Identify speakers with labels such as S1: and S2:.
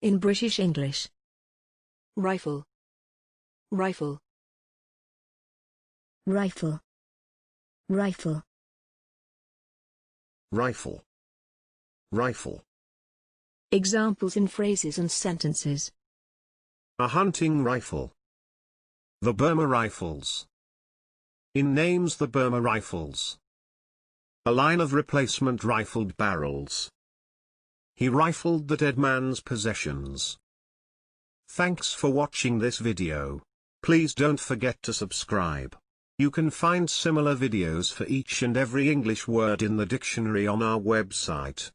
S1: In British English. Rifle. Rifle.
S2: Rifle. Rifle.
S3: Rifle. Rifle.
S1: Examples in phrases and sentences.
S3: A hunting rifle. The Burma Rifles. In names the Burma Rifles. A line of replacement rifled barrels. He rifled the dead man's possessions. Thanks for watching this video. Please don't forget to subscribe. You can find similar videos for each and every English word in the dictionary on our website.